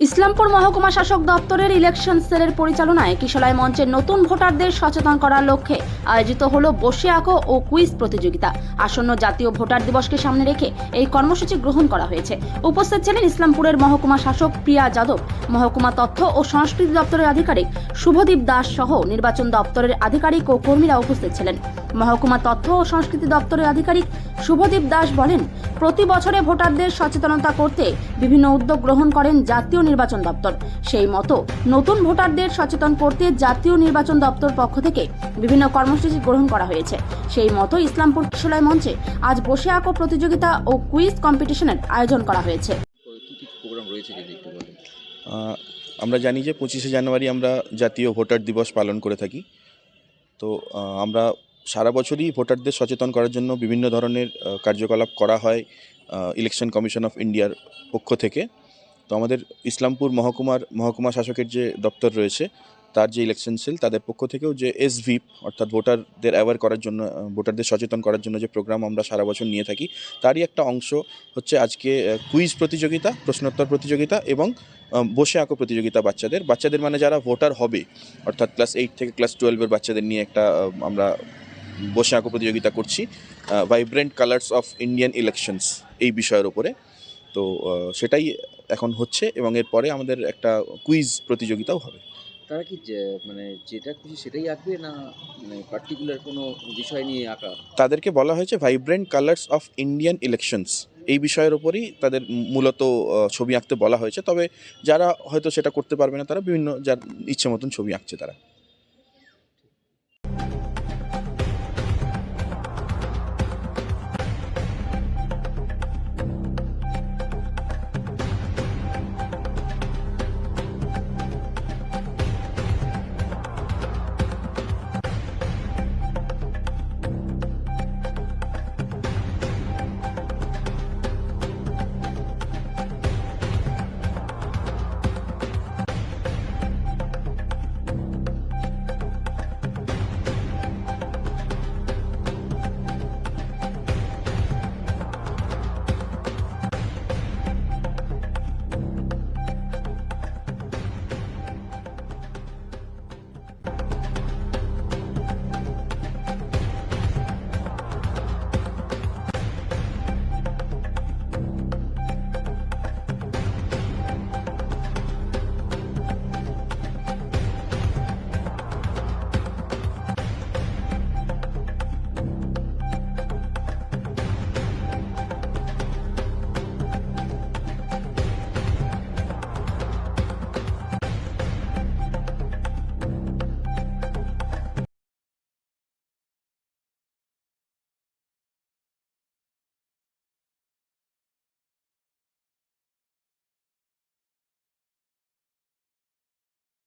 ইসলামপুর মহকুমা শাসক দপ্তরের ইলেকশন সেলের পরিচালনায় কিশলয় মঞ্চের নতুন ভোটারদের সচেতন করার লক্ষ্যে আয়োজিত হলো বসে আঁকো ও কুইজ প্রতিযোগিতা। আসন্ন জাতীয় ভোটার দিবসকে সামনে রেখে এই কর্মসূচি গ্রহণ করা হয়েছে। উপস্থিত ছিলেন ইসলামপুরের মহকুমা শাসক প্রিয়া যাদব, মহকুমা তথ্য ও সংস্কৃতি দপ্তরের আধিকারিক শুভদীপ দাস সহ নির্বাচন দপ্তরের আধিকারিক ও কর্মীরা উপস্থিত ছিলেন। মহকুমা তথ্য ও সংস্কৃতি দপ্তরের আধিকারিক শুভদীপ দাস বলেন, প্রতি বছরে ভোটারদের সচেতনতা করতে বিভিন্ন উদ্যোগ গ্রহণ করেন জাতীয় নির্বাচন দপ্তর। সেই মতো নতুন ভোটারদের সচেতন করতে জাতীয় নির্বাচন দপ্তর পক্ষ থেকে বিভিন্ন কর্মসূচি গ্রহণ করা হয়েছে। সেই মতো ইসলামপুর কিশলয় মঞ্চে আজ বসে আঁকো প্রতিযোগিতা ও কুইজ কম্পিটিশনের আয়োজন করা হয়েছে। আমরা জানি যে 25শে জানুয়ারি আমরা জাতীয় ভোটার দিবস পালন করে থাকি। তো আমরা সারা বছরই ভোটারদের সচেতন করার জন্য বিভিন্ন ধরনের কার্যকলাপ করা হয় ইলেকশন কমিশন অফ ইন্ডিয়ার পক্ষ থেকে। তো আমাদের ইসলামপুর মহকুমা শাসকের যে দপ্তর রয়েছে, তার যে ইলেকশন সেল, তাদের পক্ষ থেকেও যে এসভিপ অর্থাৎ ভোটারদের অ্যাওয়ার করার জন্য, ভোটারদের সচেতন করার জন্য যে প্রোগ্রাম আমরা সারা বছর নিয়ে থাকি, তারই একটা অংশ হচ্ছে আজকে কুইজ প্রতিযোগিতা, প্রশ্নোত্তর প্রতিযোগিতা এবং বসে আঁকো প্রতিযোগিতা। বাচ্চাদের মানে যারা ভোটার হবে, অর্থাৎ ক্লাস 8 থেকে ক্লাস 12-এর বাচ্চাদের নিয়ে একটা আমরা বসে আঁকো প্রতিযোগিতা করছি, vibrant colours of Indian elections এই বিষয়ের উপরে। তো সেটাই এখন হচ্ছে এবং এরপরে আমাদের একটা কুইজ প্রতিযোগিতাও হবে। তারা কি মানে যেটা খুশি সেটাই আঁকবে, না মানে পার্টিকুলার কোনো বিষয় নিয়ে আঁকা? তাদেরকে বলা হয়েছে vibrant colours of Indian elections, এই বিষয়ের ওপরই তাদের মূলত ছবি আঁকতে বলা হয়েছে। তবে যারা হয়তো সেটা করতে পারবে না, তারা বিভিন্ন যার ইচ্ছে মতন ছবি আঁকছে তারা।